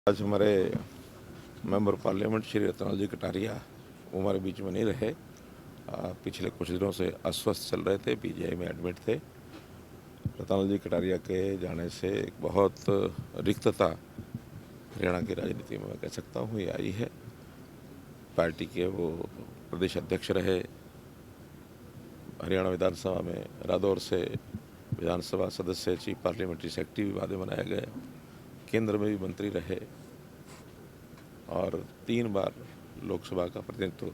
आज हमारे member parliament Shri Ratanlal जी कटारिया वो हमारे बीच में नहीं रहे। पिछले कुछ दिनों से अस्वस्थ चल रहे थे, पीजीआई में एडमिट थे। रतनलाल जी कटारिया के जाने से एक बहुत रिक्तता हरियाणा की राजनीति में मैं कह सकता हूँ ये आई है। पार्टी के वो प्रदेश अध्यक्ष रहे, हरियाणा विधानसभा में रादौर से विधानसभा सदस्य, चीफ पार्लियामेंट्री सेक्रेटरी भी बाद में बनाए गए, केंद्र में भी मंत्री रहे और 3 बार लोकसभा का प्रतिनिधित्व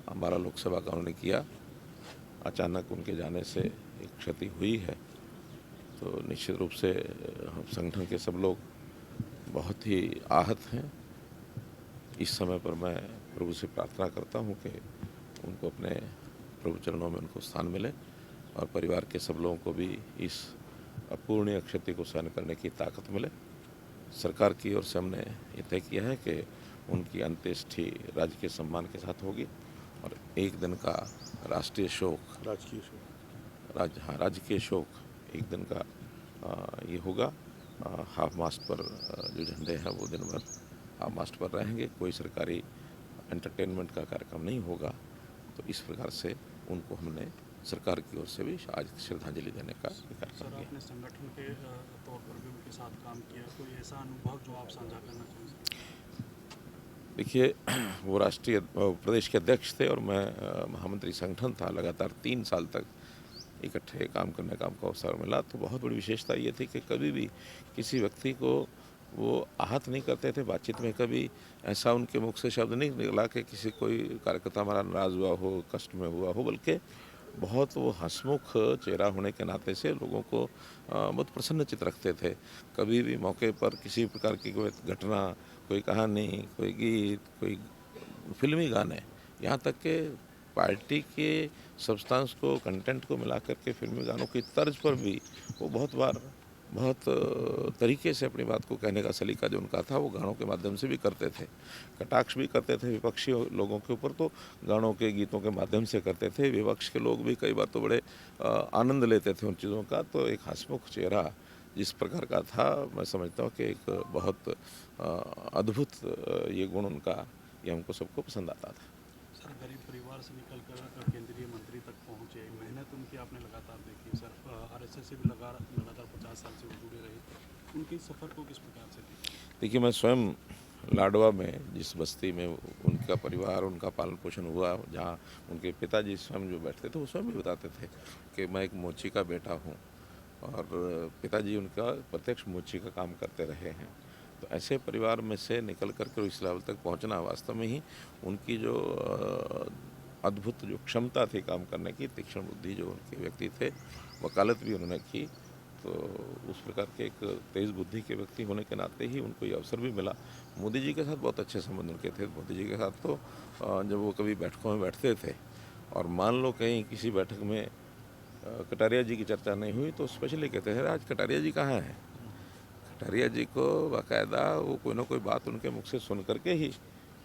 हमारा लोकसभा का उन्होंने किया। अचानक उनके जाने से एक क्षति हुई है, तो निश्चित रूप से हम संगठन के सब लोग बहुत ही आहत हैं। इस समय पर मैं प्रभु से प्रार्थना करता हूं कि उनको अपने प्रभु चरणों में उनको स्थान मिले और परिवार के सब लोगों को भी इस अपूर्णीय क्षति को सहन करने की ताकत मिले। सरकार की ओर से हमने ये तय किया है कि उनकी अंत्येष्टि राजकीय सम्मान के साथ होगी और एक दिन का राष्ट्रीय शोक, राजकीय शोक एक दिन का ये होगा। हाफ मास्ट पर जो झंडे हैं वो दिन भर हाफ मास्ट पर रहेंगे। कोई सरकारी एंटरटेनमेंट का कार्यक्रम नहीं होगा। तो इस प्रकार से उनको हमने सरकार की ओर से भी आज श्रद्धांजलि देने का कार्यक्रम किया। आपने संगठन के तौर पर भी उनके साथ काम किया, कोई ऐसा अनुभव जो आप साझा करना चाहेंगे? देखिए, वो राष्ट्रीय प्रदेश के अध्यक्ष थे और मैं महामंत्री संगठन था। लगातार 3 साल तक इकट्ठे काम करने का हमको अवसर मिला। तो बहुत बड़ी विशेषता ये थी कि कभी भी किसी व्यक्ति को वो आहत नहीं करते थे। बातचीत में कभी ऐसा उनके मुख से शब्द नहीं निकला कि किसी कोई कार्यकर्ता हमारा नाराज़ हुआ हो, कष्ट में हुआ हो, बल्कि बहुत वो हंसमुख चेहरा होने के नाते से लोगों को बहुत प्रसन्नचित्त रखते थे। कभी भी मौके पर किसी प्रकार की कोई घटना, कोई कहानी, कोई गीत, कोई फिल्मी गाने, यहाँ तक कि पार्टी के सब्सटेंस को, कंटेंट को मिला करके फिल्मी गानों की तर्ज पर भी वो बहुत बार बहुत तरीके से अपनी बात को कहने का सलीका जो उनका था वो गानों के माध्यम से भी करते थे। कटाक्ष भी करते थे विपक्षी लोगों के ऊपर, तो गानों के, गीतों के माध्यम से करते थे। विपक्ष के लोग भी कई बार तो बड़े आनंद लेते थे उन चीज़ों का। तो एक हंसमुख चेहरा जिस प्रकार का था, मैं समझता हूँ कि एक बहुत अद्भुत ये गुण उनका, ये हमको सबको पसंद आता था। सर, गरीब परिवार से निकलकर केंद्रीय मंत्री तक पहुंचे, मेहनत उनकी आपने लगातार देखी। सर, आरएसएस से भी लगातार 50 साल से वो जुड़े रहे, उनके सफ़र को किस प्रकार से देखी? देखिए, मैं स्वयं लाडवा में, जिस बस्ती में उनका परिवार, उनका पालन पोषण हुआ, जहाँ उनके पिताजी स्वयं जो बैठते थे वो स्वयं भी बताते थे कि मैं एक मोची का बेटा हूँ और पिताजी उनका प्रत्यक्ष मोची का काम करते रहे हैं। तो ऐसे परिवार में से निकल करके इस लेवल तक पहुँचना वास्तव में ही उनकी जो अद्भुत जो क्षमता थी काम करने की, तीक्ष्ण बुद्धि जो उनके व्यक्ति थे, वकालत भी उन्होंने की। तो उस प्रकार के एक तेज़ बुद्धि के व्यक्ति होने के नाते ही उनको ये अवसर भी मिला। मोदी जी के साथ बहुत अच्छे संबंध उनके थे। मोदी जी के साथ तो जब वो कभी बैठकों में बैठते थे और मान लो कहीं किसी बैठक में कटारिया जी की चर्चा नहीं हुई तो स्पेशली कहते थे आज कटारिया जी कहाँ हैं। कटारिया जी को बाकायदा वो कोई ना कोई बात उनके मुख से सुन करके ही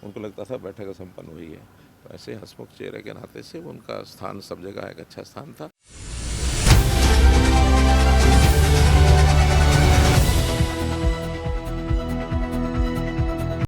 उनको लगता था बैठक संपन्न हुई है। तो ऐसे हंसमुख चेहरे के नाते से उनका स्थान सब जगह एक अच्छा स्थान था।